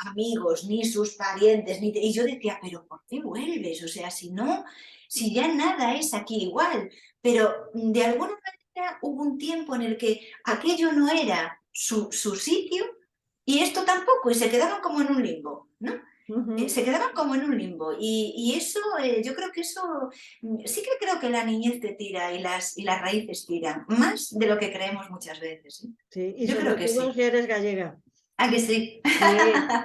amigos, ni sus parientes, y yo decía, pero ¿por qué vuelves? O sea, si no, si ya nada es aquí igual. Pero de alguna manera hubo un tiempo en el que aquello no era su sitio y esto tampoco, y se quedaban como en un limbo, ¿no? Se quedaban como en un limbo y eso, yo creo que eso, sí que creo que la niñez te tira y las raíces tiran, más de lo que creemos muchas veces, ¿eh? Sí, y Yo sobre creo que todo sí. si eres gallega. ¿A que sí? Sí.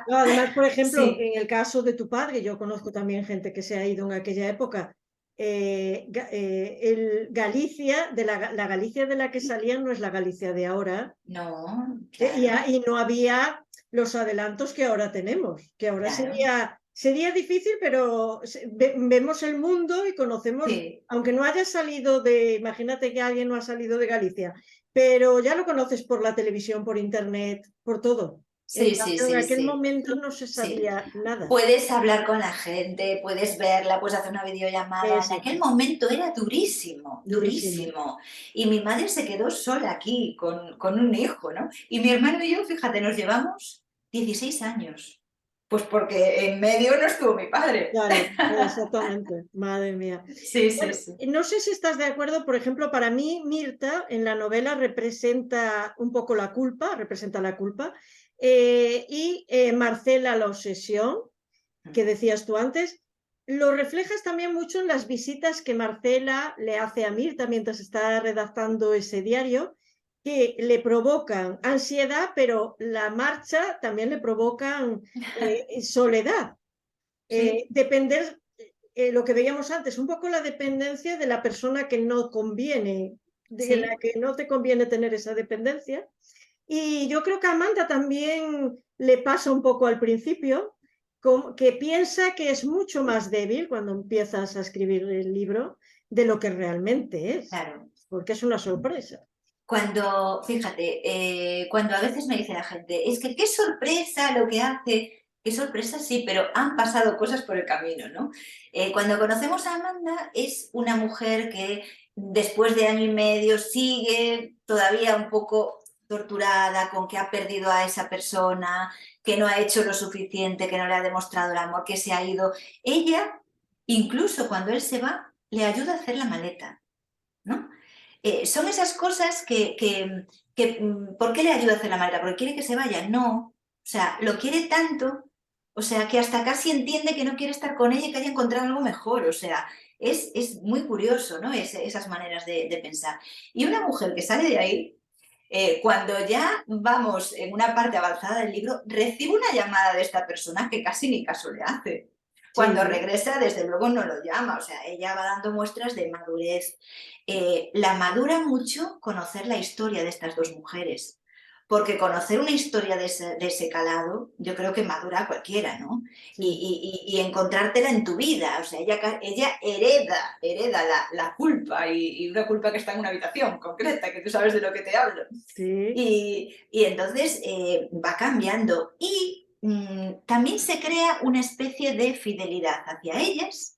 No, además, por ejemplo, Sí, en el caso de tu padre, yo conozco también gente que se ha ido en aquella época. El Galicia, la Galicia de la que salían no es la Galicia de ahora, no, y claro, no había los adelantos que ahora tenemos, que ahora claro, sería difícil, pero vemos el mundo y conocemos, sí, aunque no hayas salido imagínate que alguien no ha salido de Galicia, pero ya lo conoces por la televisión, por internet, por todo. En sí, sí, cambio, en sí, aquel sí, momento no se sí. sabía nada. Puedes hablar con la gente, puedes verla, puedes hacer una videollamada. En aquel Exacto, momento era durísimo, durísimo. durísimo. Y mi madre se quedó sola aquí con un hijo, ¿no? Y mi hermano y yo, fíjate, nos llevamos 16 años. Pues porque en medio no estuvo mi padre. Claro, exactamente, madre mía. Sí, sí, Bueno, sí. no sé si estás de acuerdo, por ejemplo, para mí Mirta en la novela representa un poco la culpa, representa la culpa, y Marcela la obsesión, que decías tú antes, lo reflejas también mucho en las visitas que Marcela le hace a Mirta mientras está redactando ese diario, que le provocan ansiedad, pero la marcha también le provocan soledad. Sí, Depender, lo que veíamos antes, un poco la dependencia de la persona que no conviene, de la sí. que no te conviene tener esa dependencia. Y yo creo que a Amanda también le pasa un poco al principio, que piensa que es mucho más débil cuando empiezas a escribir el libro de lo que realmente es, Claro. porque es una sorpresa. Fíjate, cuando a veces me dice la gente, es que qué sorpresa lo que hace, qué sorpresa sí, pero han pasado cosas por el camino, ¿no? Cuando conocemos a Amanda es una mujer que después de año y medio sigue todavía un poco torturada con que ha perdido a esa persona, que no ha hecho lo suficiente, que no le ha demostrado el amor, que se ha ido. Ella, incluso cuando él se va, le ayuda a hacer la maleta, ¿no? Son esas cosas ¿por qué le ayuda a hacer la maleta? ¿Porque quiere que se vaya? No. O sea, lo quiere tanto, o sea, que hasta casi entiende que no quiere estar con ella y que haya encontrado algo mejor. O sea, es muy curioso, ¿no? Esas maneras de pensar. Y una mujer que sale de ahí, cuando ya vamos en una parte avanzada del libro, recibe una llamada de esta persona que casi ni caso le hace. Cuando Sí, regresa, desde luego no lo llama, o sea, ella va dando muestras de madurez. La madura mucho conocer la historia de estas dos mujeres, porque conocer una historia de ese calado, yo creo que madura a cualquiera, ¿no? sí. Y encontrártela en tu vida, o sea, ella hereda la culpa y una culpa que está en una habitación concreta, que tú sabes de lo que te hablo. Sí, Y entonces va cambiando y también se crea una especie de fidelidad hacia ellas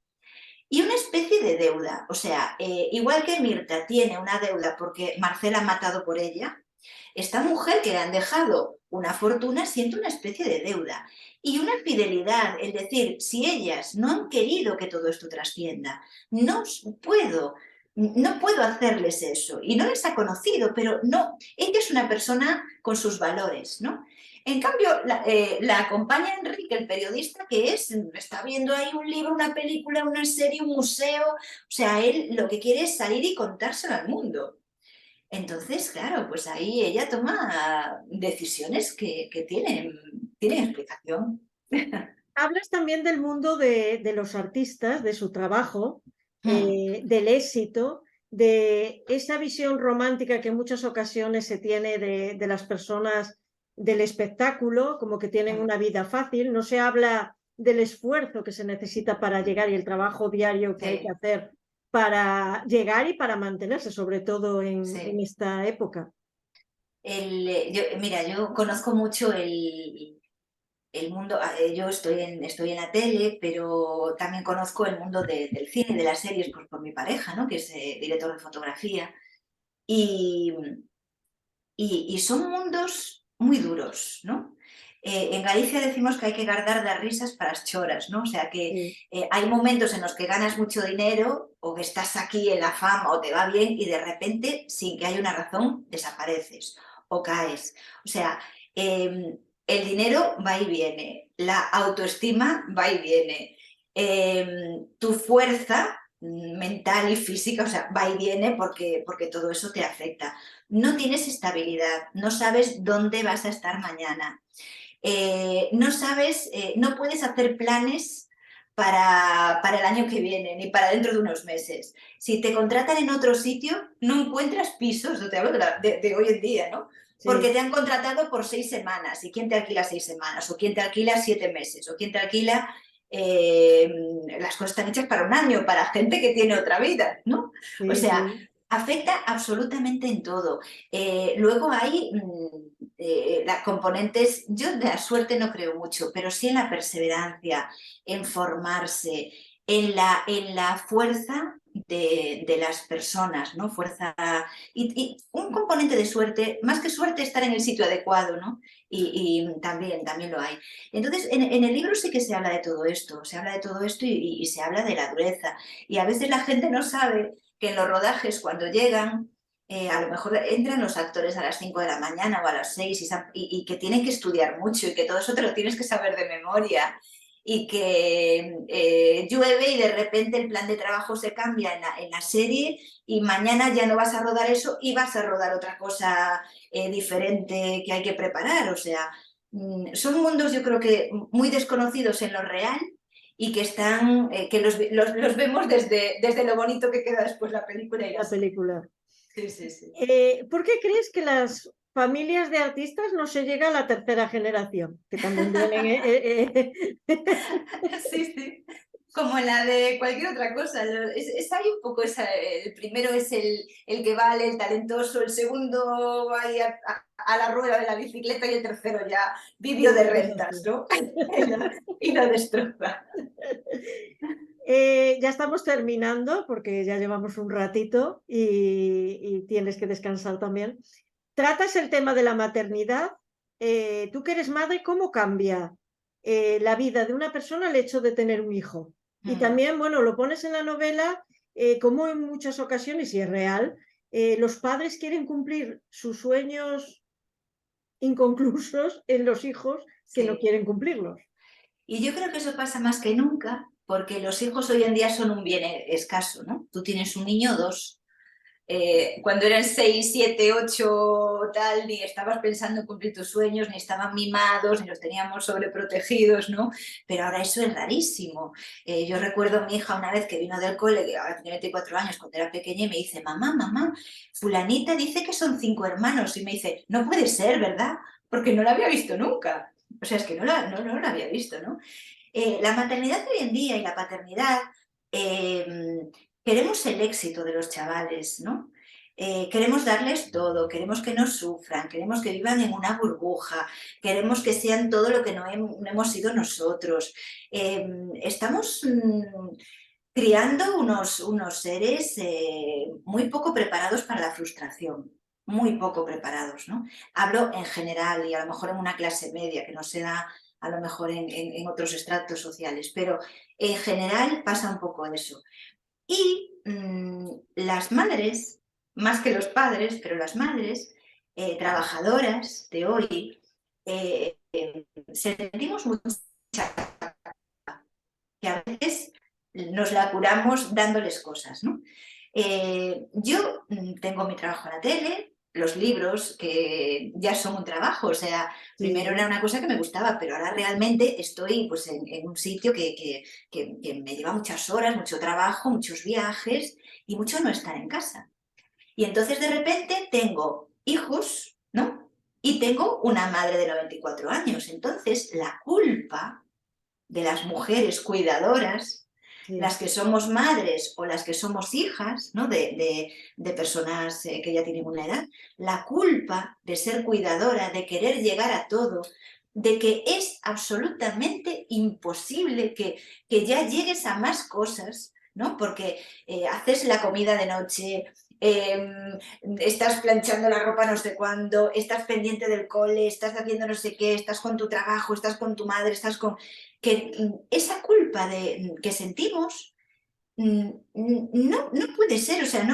y una especie de deuda. O sea, igual que Mirta tiene una deuda porque Marcela ha matado por ella, esta mujer que le han dejado una fortuna siente una especie de deuda y una fidelidad, es decir, si ellas no han querido que todo esto trascienda, no puedo, no puedo hacerles eso y no les ha conocido, pero no, ella es una persona con sus valores, ¿no? En cambio, la acompaña Enrique, el periodista, que está viendo ahí un libro, una película, una serie, un museo, o sea, él lo que quiere es salir y contárselo al mundo. Entonces, claro, pues ahí ella toma decisiones que tienen. tienen explicación. Hablas también del mundo de los artistas, de su trabajo, Mm, del éxito, de esa visión romántica que en muchas ocasiones se tiene de las personas del espectáculo, como que tienen mm, una vida fácil. No se habla del esfuerzo que se necesita para llegar y el trabajo diario que hay que sí, hacer para llegar y para mantenerse, sobre todo en sí. esta época. Mira, yo conozco mucho el mundo, yo estoy en la tele, pero también conozco el mundo del cine, de las series, pues por mi pareja, ¿no? Que es director de fotografía. Y, y son mundos muy duros, ¿no? En Galicia decimos que hay que guardar las risas para las choras, ¿no? O sea que Sí, hay momentos en los que ganas mucho dinero o que estás aquí en la fama o te va bien y de repente, sin que haya una razón, desapareces o caes. O sea, el dinero va y viene, la autoestima va y viene, tu fuerza mental y física, o sea, va y viene porque todo eso te afecta. No tienes estabilidad, no sabes dónde vas a estar mañana, no sabes, no puedes hacer planes para el año que viene, ni para dentro de unos meses. Si te contratan en otro sitio, no encuentras pisos, no te hablo de hoy en día, ¿no? Porque sí. te han contratado por 6 semanas. ¿Y quién te alquila 6 semanas? ¿O quién te alquila 7 meses? ¿O quién te alquila las cosas están hechas para un año, para gente que tiene otra vida, ¿no? O Sí, sea, sí. afecta absolutamente en todo. Luego hay las componentes, yo de la suerte no creo mucho, pero sí en la perseverancia, en formarse, en la fuerza de las personas, ¿no? Fuerza y un componente de suerte, más que suerte, estar en el sitio adecuado, ¿no? Y también lo hay. Entonces, en el libro sí que se habla de todo esto, se habla de todo esto y se habla de la dureza. Y a veces la gente no sabe que en los rodajes, cuando llegan, a lo mejor entran los actores a las 5 de la mañana o a las 6 y que tienen que estudiar mucho y que todo eso te lo tienes que saber de memoria y que llueve y de repente el plan de trabajo se cambia en la serie y mañana ya no vas a rodar eso y vas a rodar otra cosa diferente que hay que preparar. O sea, son mundos yo creo que muy desconocidos en lo real y que están, que los vemos desde lo bonito que queda después la película y la La serie. película. Sí, sí, sí. ¿Por qué crees que las familias de artistas no se llega a la tercera generación? Que también vienen. Sí, sí. Como la de cualquier otra cosa. Hay un poco esa. El primero es el que vale, el talentoso, el segundo va ahí a la rueda de la bicicleta y el tercero ya vivió de rentas, ¿no? Y lo destroza. Ya estamos terminando porque ya llevamos un ratito y tienes que descansar también. Tratas el tema de la maternidad. Tú que eres madre, ¿cómo cambia la vida de una persona el hecho de tener un hijo? Y Mm, también, bueno, lo pones en la novela, como en muchas ocasiones, y es real, los padres quieren cumplir sus sueños inconclusos en los hijos que no sí. quieren cumplirlos. Y yo creo que eso pasa más que nunca porque los hijos hoy en día son un bien escaso, ¿no? Tú tienes un niño o dos. Cuando eran 6, 7, 8, tal, ni estabas pensando en cumplir tus sueños, ni estaban mimados, ni los teníamos sobreprotegidos, ¿no? Pero ahora eso es rarísimo. Yo recuerdo a mi hija una vez que vino del cole, que ahora tiene 24 años, cuando era pequeña, y me dice, mamá, fulanita dice que son 5 hermanos, y me dice, no puede ser, ¿verdad? Porque no la había visto nunca. O sea, es que no la había visto, ¿no? La maternidad de hoy en día y la paternidad, queremos el éxito de los chavales, ¿no? Queremos darles todo, queremos que no sufran, queremos que vivan en una burbuja, queremos que sean todo lo que no hemos sido nosotros. Estamos criando unos seres muy poco preparados para la frustración, muy poco preparados, ¿no? Hablo en general y a lo mejor en una clase media, que no se da a lo mejor en otros estratos sociales, pero en general pasa un poco eso. Y las madres, más que los padres, pero las madres trabajadoras de hoy, sentimos mucha que a veces nos la curamos dándoles cosas, ¿no? Yo tengo mi trabajo en la tele, los libros, que ya son un trabajo, o sea, primero era Sí, una cosa que me gustaba, pero ahora realmente estoy pues en un sitio que me lleva muchas horas, mucho trabajo, muchos viajes y mucho no estar en casa. Y entonces de repente tengo hijos, ¿no? Y tengo una madre de 94 años. Entonces la culpa de las mujeres cuidadoras, las sí, que somos madres o las que somos hijas, ¿no? de personas que ya tienen una edad, la culpa de ser cuidadora, de querer llegar a todo, de que es absolutamente imposible que ya llegues a más cosas, ¿no? Porque haces la comida de noche, estás planchando la ropa no sé cuándo, estás pendiente del cole, estás haciendo no sé qué, estás con tu trabajo, estás con tu madre, estás con... Que esa culpa que sentimos no puede ser, o sea,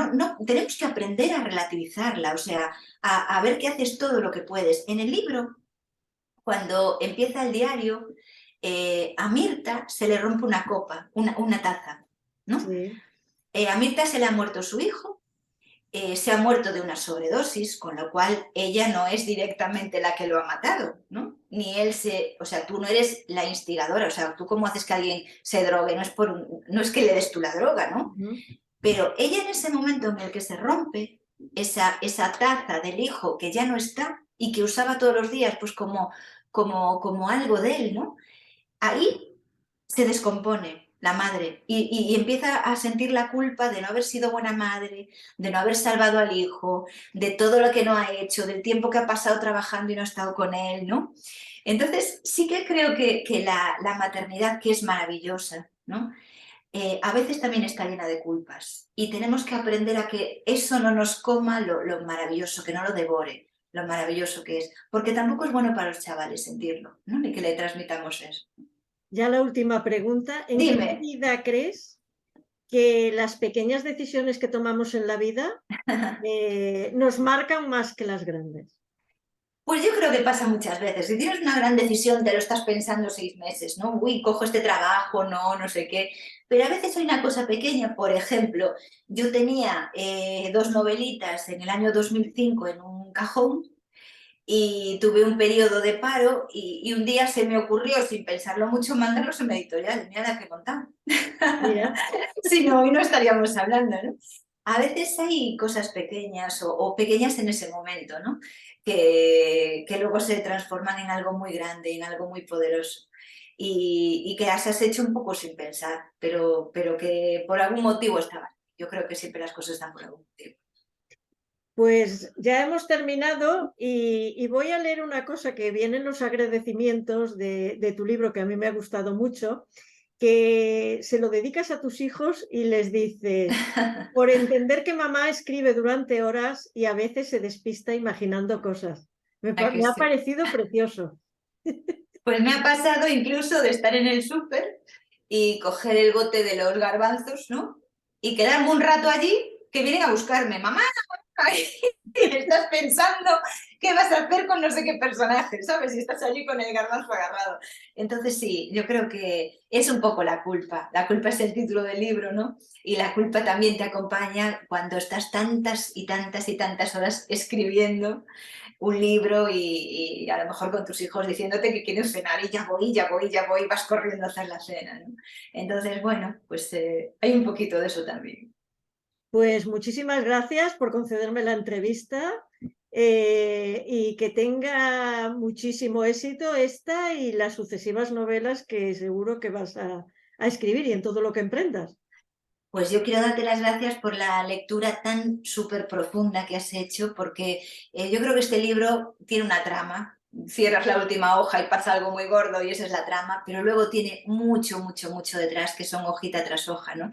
tenemos que aprender a relativizarla, o sea, a ver que haces todo lo que puedes. En el libro, cuando empieza el diario, a Mirta se le rompe una copa, una taza, ¿no? sí. A Mirta se le ha muerto su hijo, se ha muerto de una sobredosis, con lo cual ella no es directamente la que lo ha matado, ¿no? Ni él o sea, tú no eres la instigadora, o sea, tú cómo haces que alguien se drogue, no es que le des tú la droga, ¿no? Ujú. Pero ella en ese momento en el que se rompe esa taza del hijo que ya no está y que usaba todos los días pues como algo de él, ¿no? Ahí se descompone la madre y empieza a sentir la culpa de no haber sido buena madre, de no haber salvado al hijo, de todo lo que no ha hecho, del tiempo que ha pasado trabajando y no ha estado con él, ¿no? Entonces sí que creo que la maternidad, que es maravillosa, ¿no? A veces también está llena de culpas y tenemos que aprender a que eso no nos coma lo maravilloso, que no lo devore, lo maravilloso que es, porque tampoco es bueno para los chavales sentirlo, ¿no? Ni que le transmitamos eso. Ya la última pregunta. ¿En qué Dime. medida crees que las pequeñas decisiones que tomamos en la vida nos marcan más que las grandes? Pues yo creo que pasa muchas veces. Si tienes una gran decisión, te lo estás pensando 6 meses, ¿no? Uy, cojo este trabajo, no sé qué. Pero a veces hay una cosa pequeña. Por ejemplo, yo tenía 2 novelitas en el año 2005 en un cajón y tuve un periodo de paro y un día se me ocurrió, sin pensarlo mucho, mandarlos a una editorial. Mira la que montamos. Mira, Si no, hoy no estaríamos hablando, ¿no? A veces hay cosas pequeñas o pequeñas en ese momento, ¿no? Que luego se transforman en algo muy grande, en algo muy poderoso. Y que las has hecho un poco sin pensar, pero que por algún motivo estaban. Yo creo que siempre las cosas están por algún motivo. pues ya hemos terminado y voy a leer una cosa que viene en los agradecimientos de tu libro, que a mí me ha gustado mucho, que se lo dedicas a tus hijos y les dices, por entender que mamá escribe durante horas y a veces se despista imaginando cosas. ¿A que Me ha sí? parecido precioso. Pues me ha pasado incluso de estar en el súper y coger el bote de los garbanzos, ¿no? Y quedarme un rato allí, que vienen a buscarme. Mamá, y estás pensando qué vas a hacer con no sé qué personaje, ¿sabes? Y estás allí con el garbanzo agarrado. Entonces sí, yo creo que es un poco la culpa. La culpa es el título del libro, ¿no? Y la culpa también te acompaña cuando estás tantas y tantas y tantas horas escribiendo un libro y a lo mejor con tus hijos diciéndote que quieren cenar y ya voy, vas corriendo a hacer la cena, ¿no? Entonces, bueno, pues hay un poquito de eso también. Pues muchísimas gracias por concederme la entrevista y que tenga muchísimo éxito esta y las sucesivas novelas que seguro que vas a escribir y en todo lo que emprendas. Pues yo quiero darte las gracias por la lectura tan súper profunda que has hecho, porque yo creo que este libro tiene una trama. Cierras la última hoja y pasa algo muy gordo y esa es la trama, pero luego tiene mucho, mucho, mucho detrás, que son hojita tras hoja, ¿no?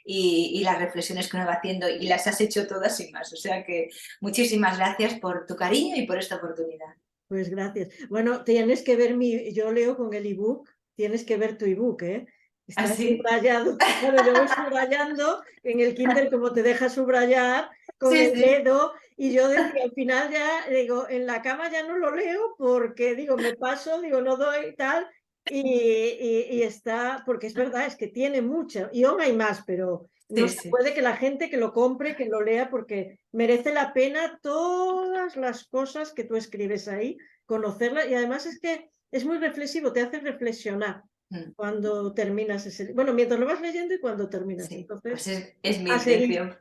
Y las reflexiones que uno va haciendo y las has hecho todas y más. O sea que muchísimas gracias por tu cariño y por esta oportunidad. Pues gracias. Bueno, tienes que ver yo leo con el ebook, tienes que ver tu ebook, ¿eh? Está ¿Así? subrayado. Claro, yo voy subrayando en el Kindle como te deja subrayar con Sí, el sí. dedo y yo decía, al final ya, digo, en la cama ya no lo leo porque, digo, me paso, digo, no doy tal y está, porque es verdad, es que tiene mucho, y aún hay más, pero no Sí, se sí. puede que la gente que lo compre, que lo lea, porque merece la pena todas las cosas que tú escribes ahí, conocerlas, y además es que es muy reflexivo, te hace reflexionar Mm, cuando terminas ese, bueno, mientras lo vas leyendo y cuando terminas. sí, pues Entonces, es mi a seguir. intención.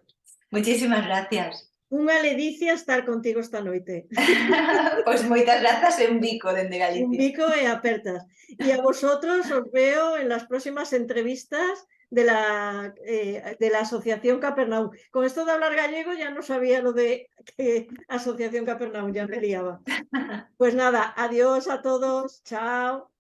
Muchísimas gracias. Unha ledicia estar contigo esta noite. Pois moitas grazas e un bico dende Un Galicia. bico e apertas. Y a vosotros os veo en las próximas entrevistas de la Asociación Capernaum. Con esto de hablar gallego ya no sabía lo de Asociación Capernaum, ya me liaba. Pues nada, adiós a todos, chao.